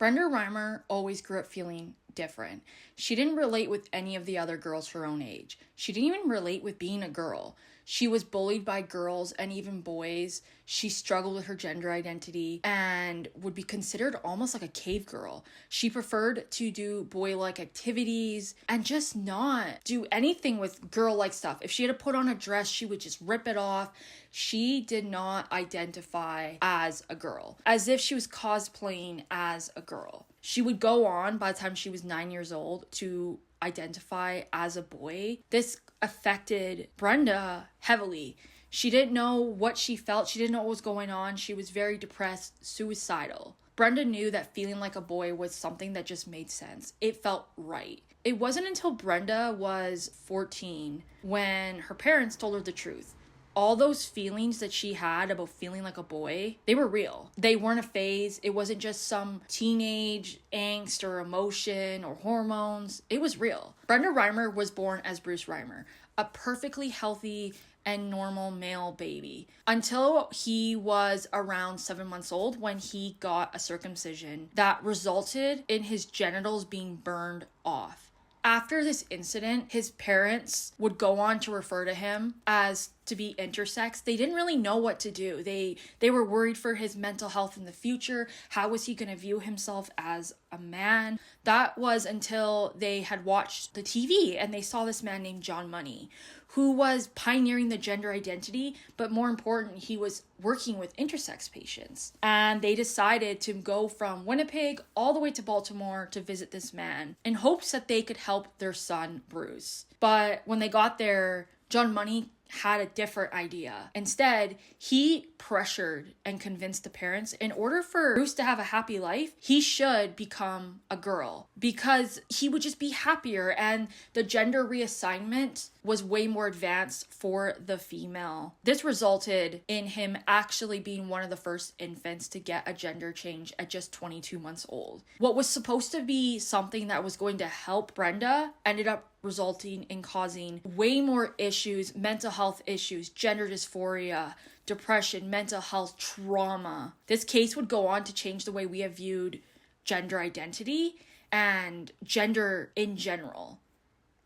Brenda Reimer always grew up feeling different. She didn't relate with any of the other girls her own age. She didn't even relate with being a girl. She was bullied by girls and even boys. She struggled with her gender identity and would be considered almost like a cave girl. She preferred to do boy-like activities and just not do anything with girl-like stuff. If she had to put on a dress, she would just rip it off. She did not identify as a girl, as if she was cosplaying as a girl. She would go on, by the time she was 9 years old, to identify as a boy. This affected Brenda heavily. She didn't know what she felt. She didn't know what was going on. She was very depressed, suicidal. Brenda knew that feeling like a boy was something that just made sense. It felt right. It wasn't until Brenda was 14 when her parents told her the truth. All those feelings that she had about feeling like a boy, they were real. They weren't a phase. It wasn't just some teenage angst or emotion or hormones. It was real. Brenda Reimer was born as Bruce Reimer, a perfectly healthy and normal male baby, until he was around 7 months old when he got a circumcision that resulted in his genitals being burned off. After this incident, his parents would go on to refer to him as to be intersex. They didn't really know what to do. They were worried for his mental health in the future. How was he going to view himself as a man? That was until they had watched the TV and they saw this man named John Money, who was pioneering the gender identity, but more important, he was working with intersex patients. And they decided to go from Winnipeg all the way to Baltimore to visit this man in hopes that they could help their son, Bruce. But when they got there, John Money had a different idea. Instead, he pressured and convinced the parents, in order for Bruce to have a happy life, he should become a girl because he would just be happier, and the gender reassignment was way more advanced for the female. This resulted in him actually being one of the first infants to get a gender change at just 22 months old. What was supposed to be something that was going to help Brenda ended up resulting in causing way more issues, mental health issues, gender dysphoria, depression, mental health trauma. This case would go on to change the way we have viewed gender identity and gender in general.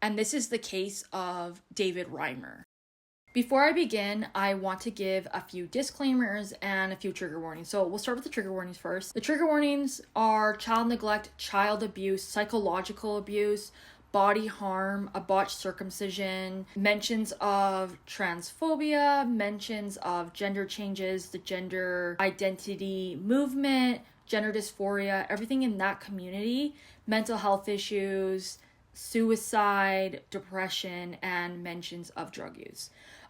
And this is the case of David Reimer. Before I begin, I want to give a few disclaimers and a few trigger warnings. So we'll start with the trigger warnings first. The trigger warnings are child neglect, child abuse, psychological abuse, body harm, a botched circumcision, mentions of transphobia, mentions of gender changes, the gender identity movement, gender dysphoria, everything in that community, mental health issues, suicide, depression, and mentions of drug use.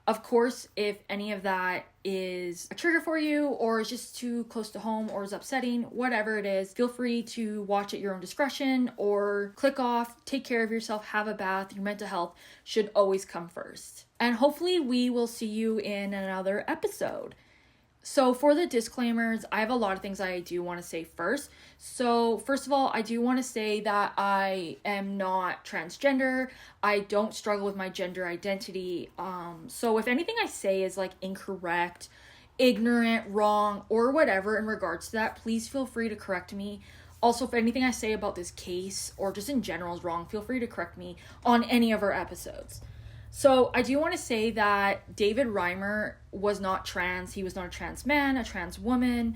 Of course, if any of that is a trigger for you or is just too close to home or is upsetting, whatever it is, feel free to watch at your own discretion or click off, take care of yourself, have a bath. Your mental health should always come first. And hopefully we will see you in another episode. So for the disclaimers, I have a lot of things I do want to say first. So first of all, I do want to say that I am not transgender. I don't struggle with my gender identity. So if anything I say is like incorrect, ignorant, wrong, or whatever in regards to that, please feel free to correct me. Also, if anything I say about this case or just in general is wrong, feel free to correct me on any of our episodes. So I do want to say that David Reimer was not trans. He was not a trans man, a trans woman.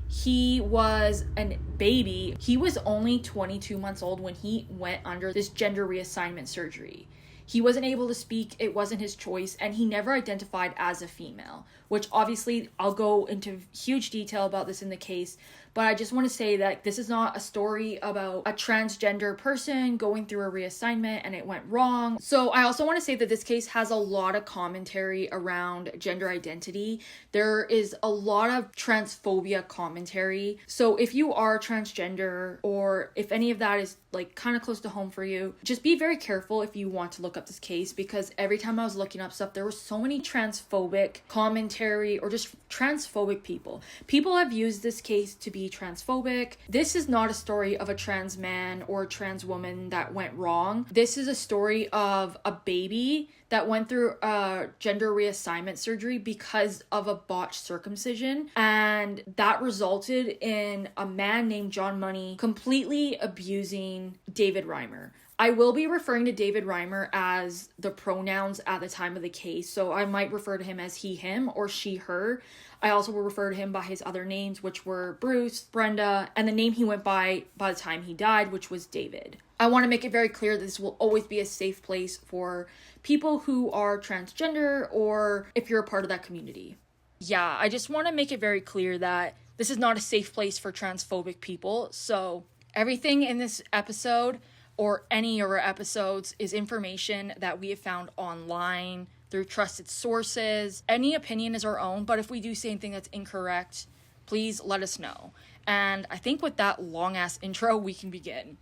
He was a baby. He was only 22 months old when he went under this gender reassignment surgery. He wasn't able to speak. It wasn't his choice. And he never identified as a female, which obviously I'll go into huge detail about this in the case. But I just want to say that this is not a story about a transgender person going through a reassignment and it went wrong. So I also want to say that this case has a lot of commentary around gender identity. There is a lot of transphobia commentary. So if you are transgender or if any of that is like kind of close to home for you, just be very careful if you want to look up this case, because every time I was looking up stuff, there was so many transphobic commentary or just transphobic people. People have used this case to be be transphobic. This is not a story of a trans man or a trans woman that went wrong. This is a story of a baby that went through a gender reassignment surgery because of a botched circumcision, and that resulted in a man named John Money completely abusing David Reimer. I will be referring to David Reimer as the pronouns at the time of the case, so I might refer to him as he, him, or she, her. I also will refer to him by his other names, which were Bruce, Brenda, and the name he went by the time he died, which was David. I want to make it very clear that this will always be a safe place for people who are transgender or if you're a part of that community. Yeah, I just want to make it very clear that this is not a safe place for transphobic people, so everything in this episode or any of our episodes is information that we have found online through trusted sources. Any opinion is our own, but if we do say anything that's incorrect, please let us know. And I think with that long-ass intro, we can begin.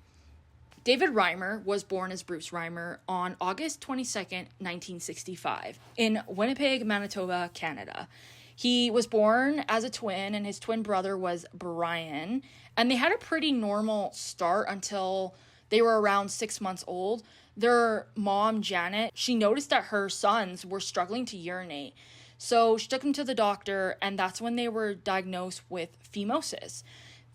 David Reimer was born as Bruce Reimer on August 22nd, 1965, in Winnipeg, Manitoba, Canada. He was born as a twin, and his twin brother was Brian, and they had a pretty normal start until they were around 6 months old. Their mom, Janet, she noticed that her sons were struggling to urinate. So she took them to the doctor, and that's when they were diagnosed with phimosis.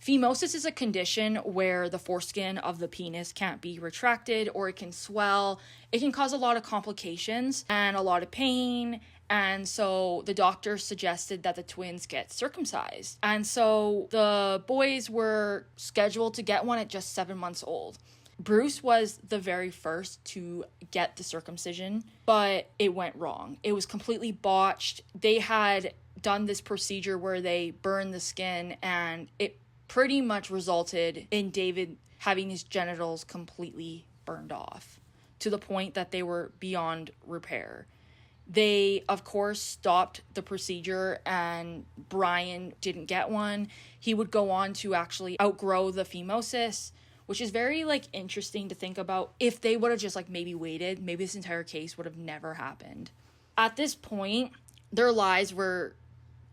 Phimosis is a condition where the foreskin of the penis can't be retracted, or it can swell. It can cause a lot of complications and a lot of pain. And so the doctor suggested that the twins get circumcised. And so the boys were scheduled to get one at just 7 months old. Bruce was the very first to get the circumcision, but it went wrong. It was completely botched. They had done this procedure where they burned the skin, and it pretty much resulted in David having his genitals completely burned off to the point that they were beyond repair. They, of course, stopped the procedure, and Brian didn't get one. He would go on to actually outgrow the phimosis, which is very, interesting to think about. If they would have just, maybe waited, maybe this entire case would have never happened. At this point, their lives were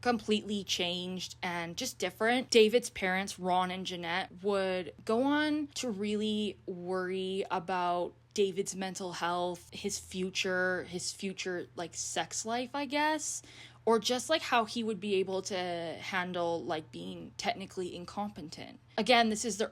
completely changed and just different. David's parents, Ron and Jeanette, would go on to really worry about David's mental health, his future, sex life, I guess, or just how he would be able to handle being technically incompetent. Again, this is the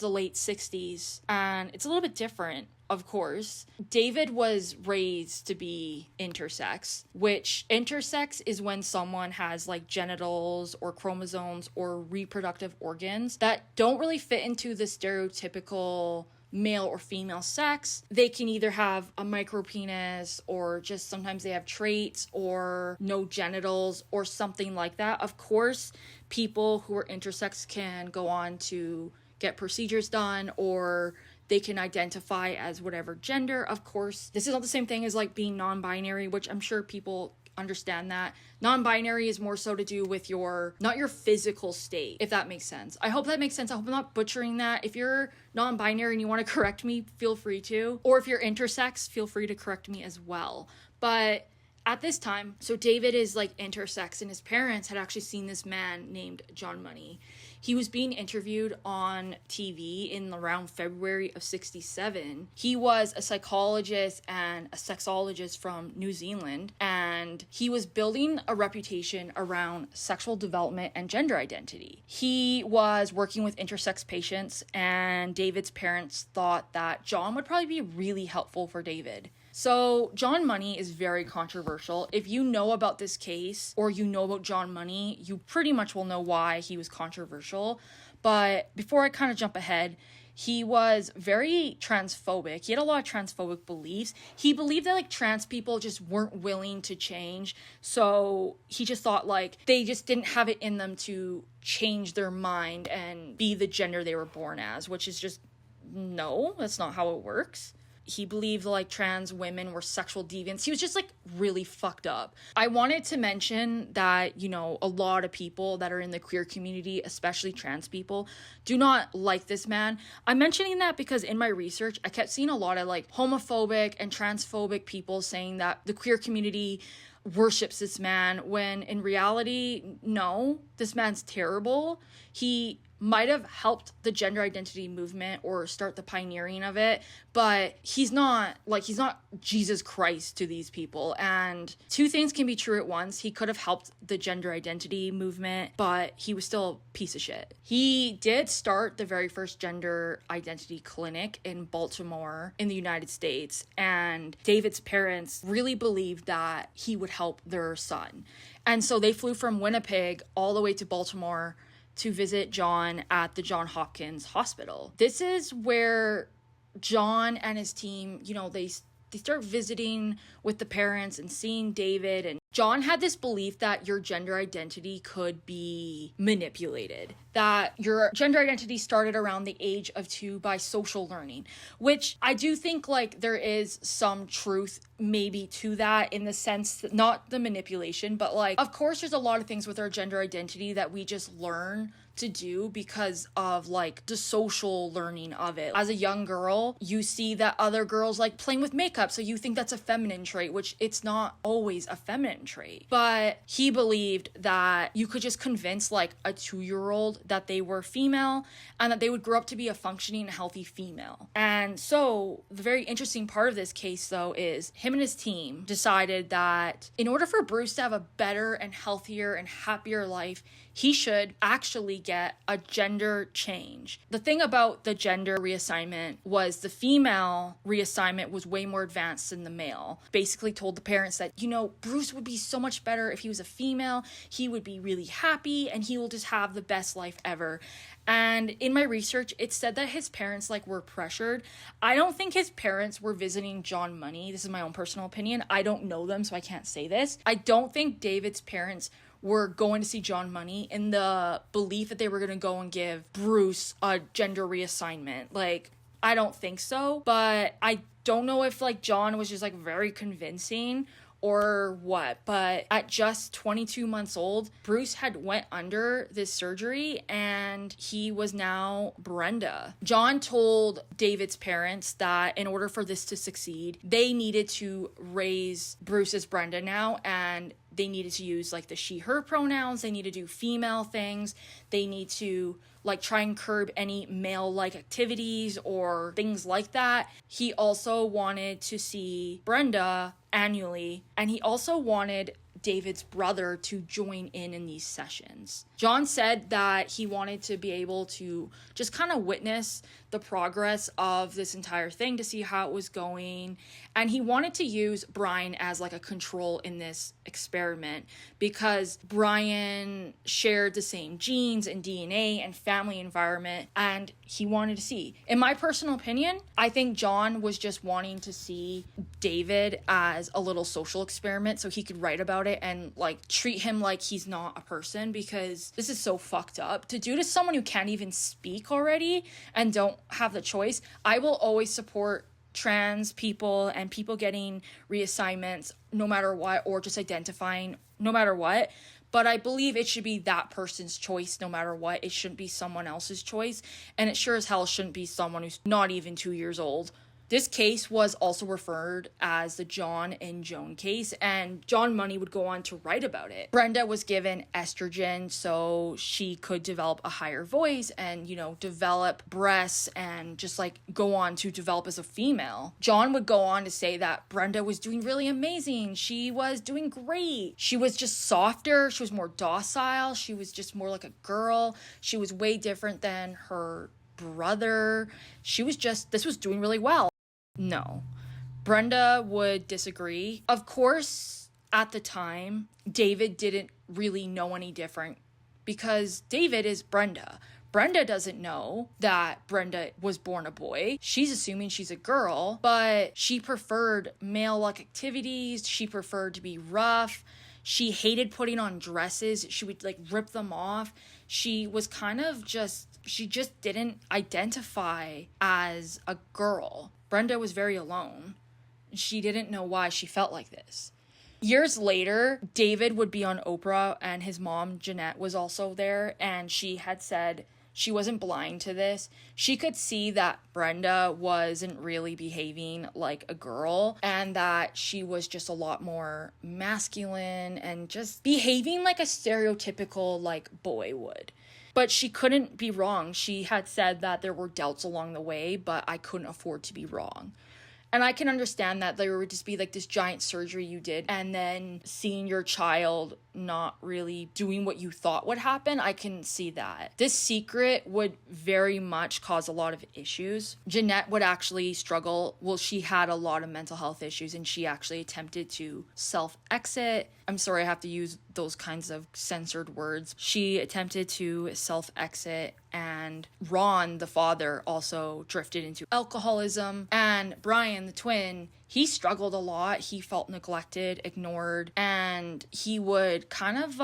late 60s, and it's a little bit different, of course. David was raised to be intersex, which intersex is when someone has genitals or chromosomes or reproductive organs that don't really fit into the stereotypical male or female sex. They can either have a micro penis, or just sometimes they have traits or no genitals or something like that. Of course, people who are intersex can go on to get procedures done, or they can identify as whatever gender. Of course, this is not the same thing as being non-binary, which I'm sure people understand that. Non-binary is more so to do with not your physical state, if that makes sense. I hope that makes sense. I hope I'm not butchering that. If you're non-binary and you want to correct me, feel free to. Or if you're intersex, feel free to correct me as well. But at this time, so David is intersex, and his parents had actually seen this man named John Money. He was being interviewed on TV in around February of 1967. He was a psychologist and a sexologist from New Zealand, and he was building a reputation around sexual development and gender identity. He was working with intersex patients, and David's parents thought that John would probably be really helpful for David. So John Money is very controversial. If you know about this case, or you know about John Money, you pretty much will know why he was controversial. But before I kind of jump ahead, he was very transphobic. He had a lot of transphobic beliefs. He believed that trans people just weren't willing to change. So he just thought they just didn't have it in them to change their mind and be the gender they were born as, which is just, no, that's not how it works. He believed trans women were sexual deviants. He was just really fucked up. I wanted to mention that, a lot of people that are in the queer community, especially trans people, do not like this man. I'm mentioning that because in my research, I kept seeing a lot of homophobic and transphobic people saying that the queer community worships this man, when in reality, no, this man's terrible. He might have helped the gender identity movement or start the pioneering of it, but he's not Jesus Christ to these people. And two things can be true at once. He could have helped the gender identity movement, but he was still a piece of shit. He did start the very first gender identity clinic in Baltimore in the United States, and David's parents really believed that he would help their son. And so they flew from Winnipeg all the way to Baltimore to visit John at the Johns Hopkins Hospital. This is where John and his team, they start visiting with the parents and seeing David. And John had this belief that your gender identity could be manipulated, that your gender identity started around the age of 2 by social learning, which I do think there is some truth maybe to that, in the sense that not the manipulation, but of course there's a lot of things with our gender identity that we just learn to do because of the social learning of it. As a young girl, you see that other girls playing with makeup, so you think that's a feminine trait, which it's not always a feminine trait. But he believed that you could just convince a 2-year-old that they were female and that they would grow up to be a functioning, healthy female. And so the very interesting part of this case, though, is him and his team decided that in order for Bruce to have a better and healthier and happier life, he should actually get a gender change. The thing about the gender reassignment was the female reassignment was way more advanced than the male. Basically told the parents that, Bruce would be so much better if he was a female. He would be really happy and he will just have the best life ever. And in my research, it said that his parents were pressured. I don't think his parents were visiting John money. This is my own personal opinion. I don't know them, so I can't say this. I don't think David's parents were going to see John money in the belief that they were going to go and give Bruce a gender reassignment. I don't think so, but I don't know if John was just very convincing or what. But at just 22 months old, Bruce had went under this surgery and he was now Brenda. John told David's parents that in order for this to succeed, they needed to raise Bruce as Brenda now, and they needed to use the she, her pronouns. They need to do female things. They need to try and curb any male-like activities or things like that. He also wanted to see Brenda annually, and he also wanted David's brother to join in these sessions. John said that he wanted to be able to just kind of witness the progress of this entire thing to see how it was going. And he wanted to use Brian as a control in this experiment because Brian shared the same genes and DNA and family environment, and he wanted to see. In my personal opinion, I think John was just wanting to see David as a little social experiment so he could write about it and treat him like he's not a person, because this is so fucked up to do to someone who can't even speak already and don't have the choice. I will always support trans people and people getting reassignments no matter what, or just identifying no matter what. But I believe it should be that person's choice no matter what. It shouldn't be someone else's choice. And it sure as hell shouldn't be someone who's not even 2 years old. This case was also referred as the John and Joan case, and John Money would go on to write about it. Brenda was given estrogen so she could develop a higher voice and, develop breasts and just go on to develop as a female. John would go on to say that Brenda was doing really amazing. She was doing great. She was just softer. She was more docile. She was just more like a girl. She was way different than her brother. This was doing really well. No. Brenda would disagree. Of course, at the time, David didn't really know any different because David is Brenda. Brenda doesn't know that Brenda was born a boy. She's assuming she's a girl, but she preferred male-like activities. She preferred to be rough. She hated putting on dresses. She would rip them off. She was she just didn't identify as a girl. Brenda was very alone. She didn't know why she felt like this. Years later, David would be on Oprah, and his mom, Jeanette, was also there, and she had said she wasn't blind to this. She could see that Brenda wasn't really behaving like a girl and that she was just a lot more masculine and just behaving like a stereotypical like boy would. But she couldn't be wrong. She had said that there were doubts along the way, but I couldn't afford to be wrong. And I can understand that there would just be like this giant surgery you did and then seeing your child not really doing what you thought would happen. I can see that. This secret would very much cause a lot of issues. Jeanette would actually struggle. Well, she had a lot of mental health issues and she actually attempted to self-exit. I'm sorry, I have to use those kinds of censored words. She attempted to self-exit, and Ron, the father, also drifted into alcoholism. And Brian, the twin, he struggled a lot. He felt neglected, ignored, and he would kind of,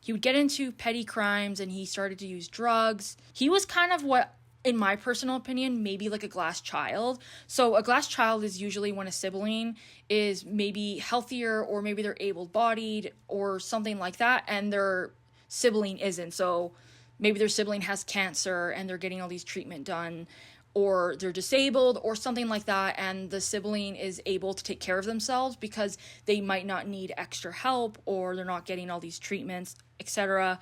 he would get into petty crimes and he started to use drugs. He was kind of what, in my personal opinion, maybe like a glass child. So a glass child is usually when a sibling is maybe healthier or maybe they're able-bodied or something like that and their sibling isn't. So maybe their sibling has cancer and they're getting all these treatment done, or they're disabled or something like that, and the sibling is able to take care of themselves because they might not need extra help or they're not getting all these treatments, etc.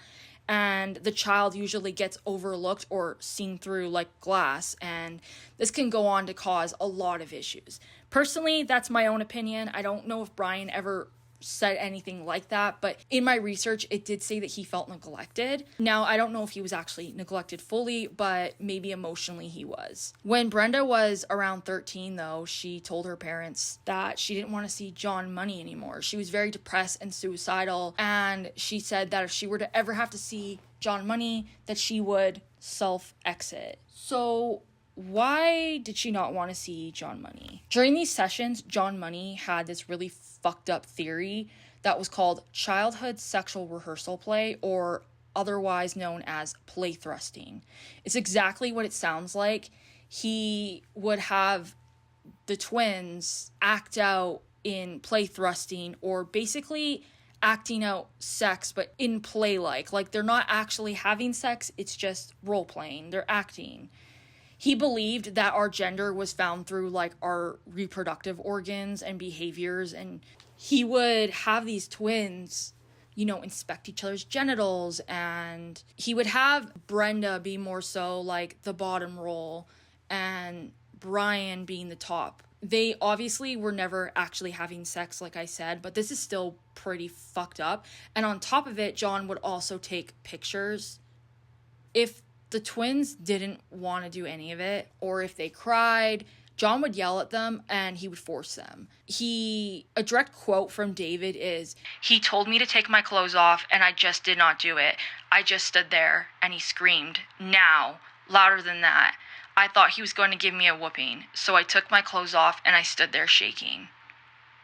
And the child usually gets overlooked or seen through like glass, and this can go on to cause a lot of issues. Personally, that's my own opinion. I don't know if Brian ever said anything like that, but in my research, it did say that he felt neglected. Now, I don't know if he was actually neglected fully, but maybe emotionally he was. When Brenda was around 13, though, she told her parents that she didn't want to see John Money anymore. She was very depressed and suicidal, and she said that if she were to ever have to see John Money, that she would self-exit. So why did she not want to see John Money? During these sessions, John Money had this really fucked up theory that was called childhood sexual rehearsal play, or otherwise known as play thrusting. It's exactly what it sounds like. He would have the twins act out in play thrusting, or basically acting out sex, but in play-like. Like, they're not actually having sex, it's just role-playing. They're acting. He believed that our gender was found through, like, our reproductive organs and behaviors, and he would have these twins, you know, inspect each other's genitals, and he would have Brenda be more so, like, the bottom role, and Brian being the top. They obviously were never actually having sex, like I said, but this is still pretty fucked up. And on top of it, John would also take pictures. If the twins didn't want to do any of it, or if they cried, John would yell at them and he would force them. A direct quote from David is, "He told me to take my clothes off and I just did not do it. I just stood there and he screamed, 'Now,' louder than that. I thought he was going to give me a whooping, so I took my clothes off and I stood there shaking."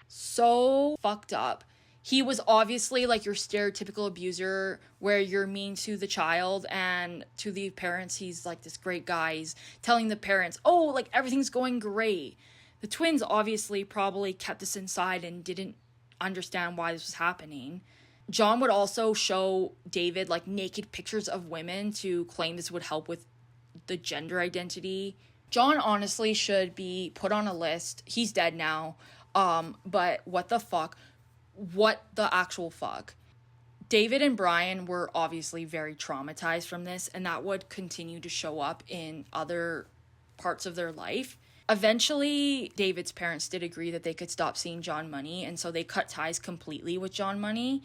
So fucked up. He was obviously like your stereotypical abuser where you're mean to the child, and to the parents he's like this great guy. He's telling the parents, oh, like everything's going great. The twins obviously probably kept this inside and didn't understand why this was happening. John would also show David like naked pictures of women to claim this would help with the gender identity. John honestly should be put on a list. He's dead now. But what the fuck? What the actual fuck? David and Brian were obviously very traumatized from this, and that would continue to show up in other parts of their life. Eventually, David's parents did agree that they could stop seeing John Money, and so they cut ties completely with John Money,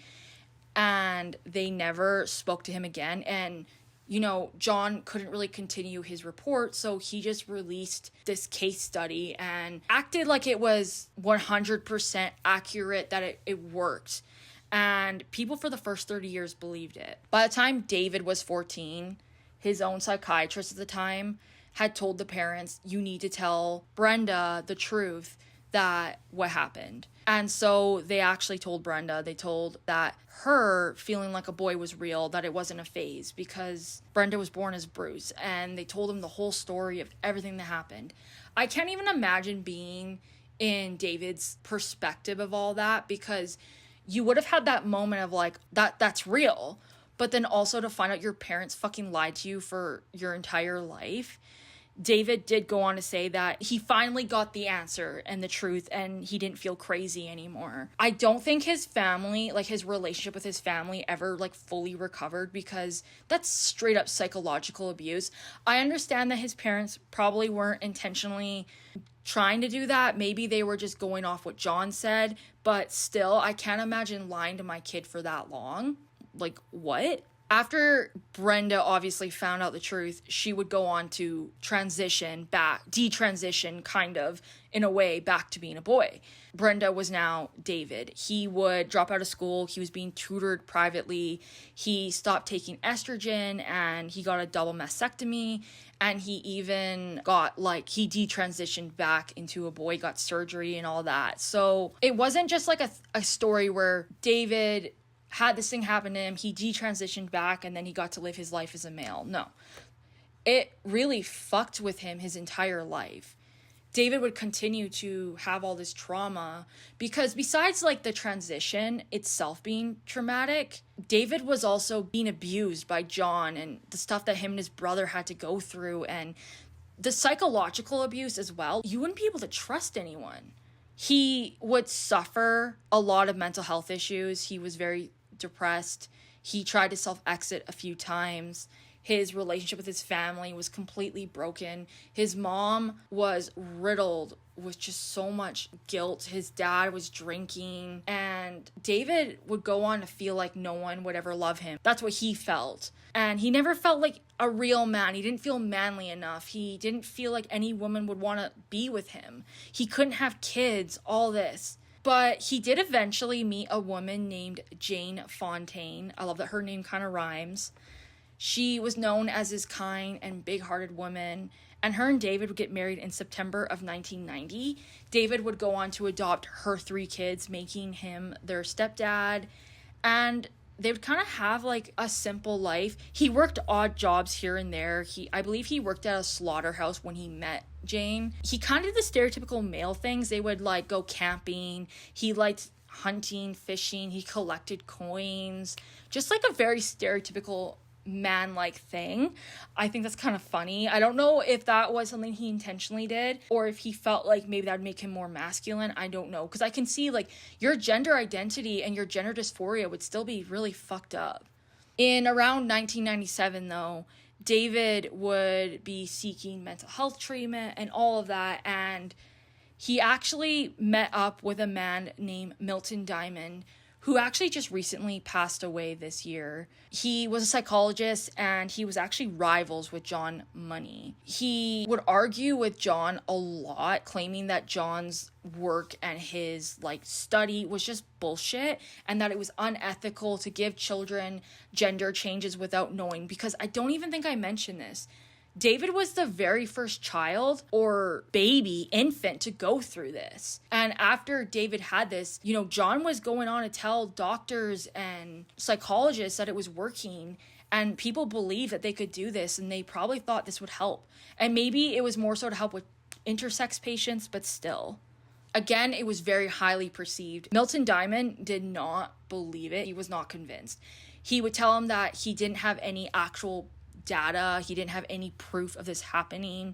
and they never spoke to him again. And you know, John couldn't really continue his report, so he just released this case study and acted like it was 100% accurate, that it worked. And people for the first 30 years believed it. By the time David was 14, his own psychiatrist at the time had told the parents, you need to tell Brenda the truth, that what happened. And so they actually told Brenda, they told that her feeling like a boy was real, that it wasn't a phase, because Brenda was born as Bruce, and they told him the whole story of everything that happened. I can't even imagine being in David's perspective of all that, because you would have had that moment of like, that's real. but then also to find out your parents fucking lied to you for your entire life. David did go on to say that he finally got the answer and the truth, and he didn't feel crazy anymore. I don't think his family, like his relationship with his family, ever like fully recovered, because that's straight up psychological abuse. I understand that his parents probably weren't intentionally trying to do that. Maybe they were just going off what John said, but still, I can't imagine lying to my kid for that long. Like, what? After Brenda obviously found out the truth, she would go on to transition back, detransition kind of, in a way, back to being a boy. Brenda was now David. He would drop out of school. He was being tutored privately. He stopped taking estrogen, and he got a double mastectomy. And he even got, he detransitioned back into a boy, got surgery and all that. So it wasn't just like a story where David had this thing happen to him, he detransitioned back, and then he got to live his life as a male. No. It really fucked with him his entire life. David would continue to have all this trauma because besides the transition itself being traumatic, David was also being abused by John and the stuff that him and his brother had to go through, and the psychological abuse as well. You wouldn't be able to trust anyone. He would suffer a lot of mental health issues. He was very depressed. He tried to self-exit a few times. His relationship with his family was completely broken. His mom was riddled with just so much guilt. His dad was drinking. And David would go on to feel like no one would ever love him. That's what he felt. And he never felt like a real man. He didn't feel manly enough. He didn't feel like any woman would want to be with him. He couldn't have kids, all this. But he did eventually meet a woman named Jane Fontaine. I love that her name kind of rhymes. She was known as this kind and big-hearted woman, and her and David would get married in September of 1990. David would go on to adopt her 3 kids, making him their stepdad, and they would kind of have a simple life. He worked odd jobs here and there. I believe he worked at a slaughterhouse when he met Jane. He kind of did the stereotypical male things. They would go camping. He liked hunting, fishing. He collected coins. Just a very stereotypical man-like thing. I think that's kind of funny. I don't know if that was something he intentionally did or if he felt like maybe that would make him more masculine. I don't know, because I can see your gender identity and your gender dysphoria would still be really fucked up. In around 1997 though, David would be seeking mental health treatment and all of that, and he actually met up with a man named Milton Diamond, who actually just recently passed away this year. He was a psychologist, and he was actually rivals with John Money. He would argue with John a lot, claiming that John's work and his study was just bullshit, and that it was unethical to give children gender changes without knowing, because I don't even think I mentioned this. David was the very first child or baby infant to go through this. And after David had this, John was going on to tell doctors and psychologists that it was working, and people believed that they could do this, and they probably thought this would help. And maybe it was more so to help with intersex patients, but still. Again, it was very highly perceived. Milton Diamond did not believe it. He was not convinced. He would tell him that he didn't have any actual data. He didn't have any proof of this happening.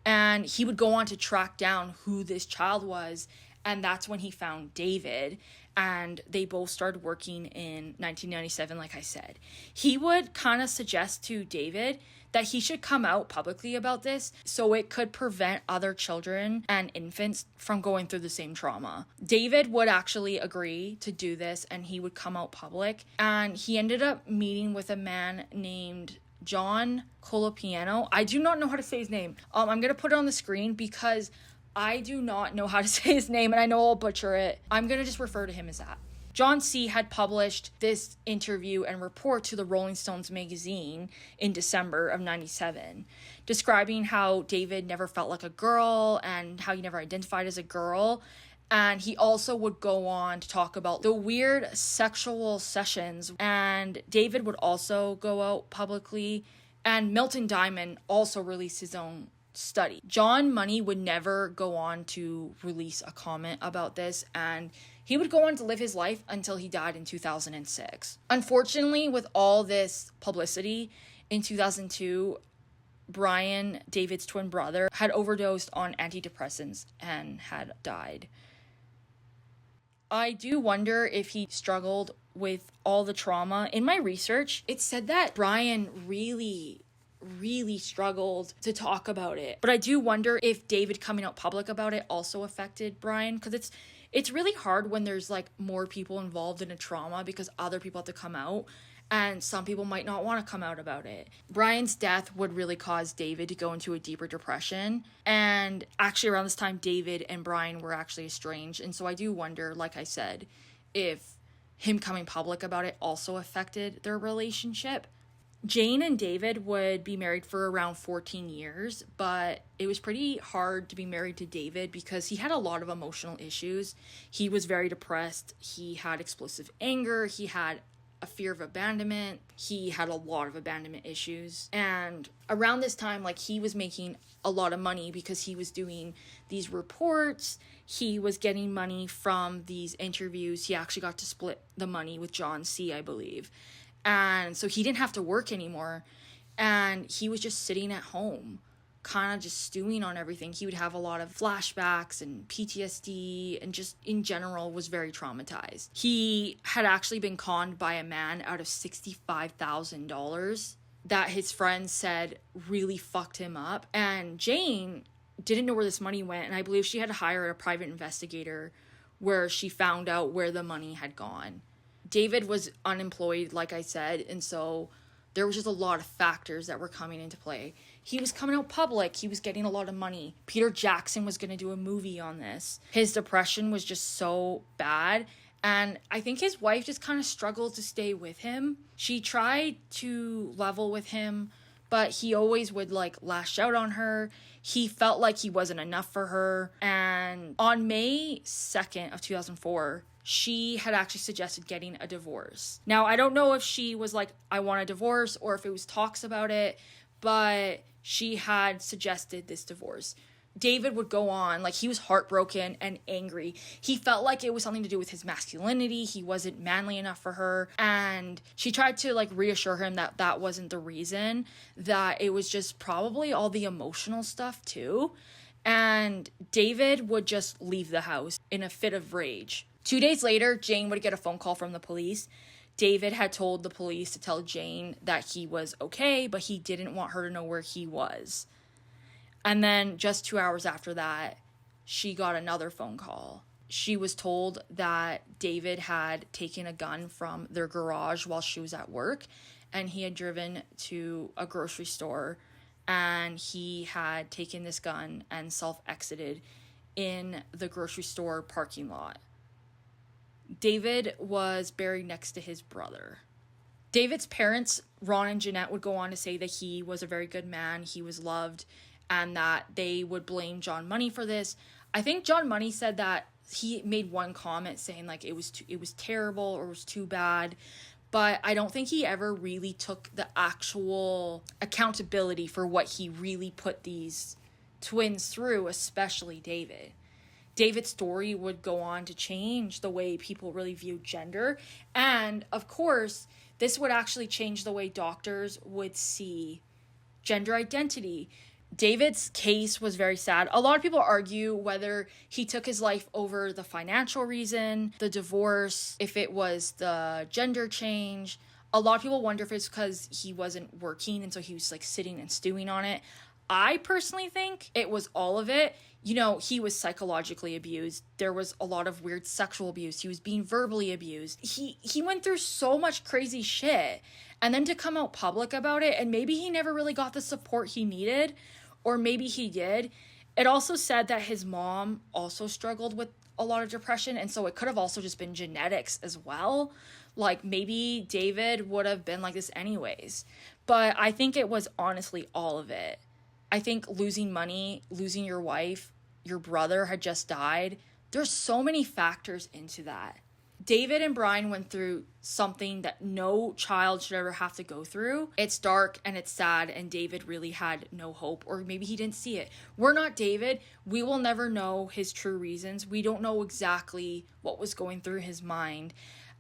And he would go on to track down who this child was. And that's when he found David. And they both started working in 1997, like I said. He would kind of suggest to David that he should come out publicly about this so it could prevent other children and infants from going through the same trauma. David would actually agree to do this, and he would come out public. And he ended up meeting with a man named John Colapiano. I do not know how to say his name. I'm going to put it on the screen because I do not know how to say his name, and I know I'll butcher it. I'm going to just refer to him as that. John C. had published this interview and report to the Rolling Stones magazine in December of 97, describing how David never felt like a girl and how he never identified as a girl. And he also would go on to talk about the weird sexual sessions. And David would also go out publicly. And Milton Diamond also released his own study. John Money would never go on to release a comment about this, and he would go on to live his life until he died in 2006. Unfortunately, with all this publicity, in 2002, Brian, David's twin brother, had overdosed on antidepressants and had died. I do wonder if he struggled with all the trauma. In my research, it said that Brian really struggled to talk about it. But I do wonder if David coming out public about it also affected Brian, because it's really hard when there's like more people involved in a trauma, because other people have to come out and some people might not want to come out about it. Brian's death would really cause David to go into a deeper depression. And actually around this time, David and Brian were actually estranged. And so I do wonder, like I said, if him coming public about it also affected their relationship. Jane and David would be married for around 14 years, but it was pretty hard to be married to David because he had a lot of emotional issues. He was very depressed. He had explosive anger. He had a fear of abandonment. He had a lot of abandonment issues. And around this time, like, he was making a lot of money because he was doing these reports. He was getting money from these interviews. He actually got to split the money with John C., I believe. And so he didn't have to work anymore. And he was just sitting at home, kind of just stewing on everything. He would have a lot of flashbacks and PTSD, and just in general was very traumatized. He had actually been conned by a man out of $65,000 that his friends said really fucked him up. And Jane didn't know where this money went, and I believe she had to hire a private investigator where she found out where the money had gone. David was unemployed, like I said, and so there was just a lot of factors that were coming into play. He was coming out public. He was getting a lot of money. Peter Jackson was going to do a movie on this. His depression was just so bad, and I think his wife just kind of struggled to stay with him. She tried to level with him, but he always would, like, lash out on her. He felt like he wasn't enough for her, and on May 2nd of 2004, she had actually suggested getting a divorce. Now, I don't know if she was like, I want a divorce, or if it was talks about it, but she had suggested this divorce. David would go on, like, he was heartbroken and angry. He felt like it was something to do with his masculinity. He wasn't manly enough for her. And she tried to, like, reassure him that that wasn't the reason, that it was just probably all the emotional stuff too. And David would just leave the house in a fit of rage. 2 days later, Jane would get a phone call from the police. David had told the police to tell Jane that he was okay, but he didn't want her to know where he was. And then just 2 hours after that, she got another phone call. She was told that David had taken a gun from their garage while she was at work, and he had driven to a grocery store, and he had taken this gun and self-exited in the grocery store parking lot. David was buried next to his brother. David's parents, Ron and Jeanette, would go on to say that he was a very good man, he was loved, and that they would blame John Money for this. I think John Money said that he made one comment saying, like, it was terrible, or it was too bad, but I don't think he ever really took the actual accountability for what he really put these twins through, especially David. David's story would go on to change the way people really viewed gender. And, of course, this would actually change the way doctors would see gender identity. David's case was very sad. A lot of people argue whether he took his life over the financial reason, the divorce, if it was the gender change. A lot of people wonder if it's because he wasn't working and so he was, like, sitting and stewing on it. I personally think it was all of it. You know, he was psychologically abused. There was a lot of weird sexual abuse. He was being verbally abused. He went through so much crazy shit. And then to come out public about it, and maybe he never really got the support he needed, or maybe he did. It also said that his mom also struggled with a lot of depression, and so it could have also just been genetics as well. Like, maybe David would have been like this anyways. But I think it was honestly all of it. I think losing money, losing your wife, your brother had just died. There's so many factors into that. David and Brian went through something that no child should ever have to go through. It's dark and it's sad, and David really had no hope, or maybe he didn't see it. We're not David. We will never know his true reasons. We don't know exactly what was going through his mind.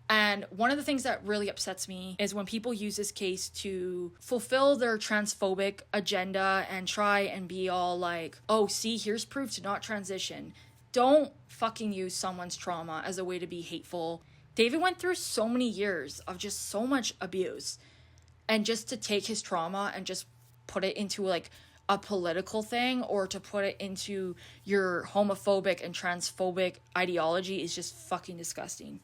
And one of the things that really upsets me is when people use this case to fulfill their transphobic agenda and try and be all like, oh, see, here's proof to not transition. Don't fucking use someone's trauma as a way to be hateful. David went through so many years of just so much abuse. And just to take his trauma and just put it into like a political thing, or to put it into your homophobic and transphobic ideology, is just fucking disgusting.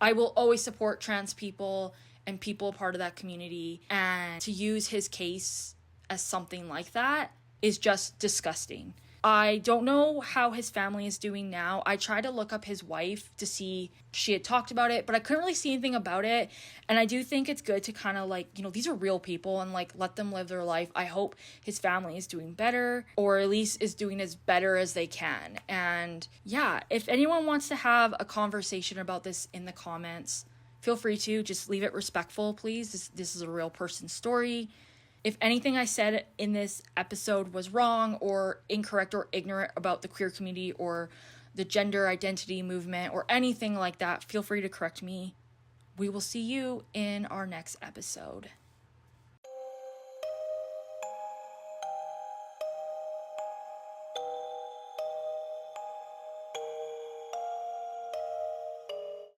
I will always support trans people and people part of that community. And to use his case as something like that is just disgusting. I don't know how his family is doing now. I tried to look up his wife to see if she had talked about it, but I couldn't really see anything about it. And I do think it's good to kind of like, you know, these are real people and like let them live their life. I hope his family is doing better, or at least is doing as better as they can. And yeah, if anyone wants to have a conversation about this in the comments, feel free to. Just leave it respectful, please. This is a real person's story. If anything I said in this episode was wrong or incorrect or ignorant about the queer community or the gender identity movement or anything like that, feel free to correct me. We will see you in our next episode.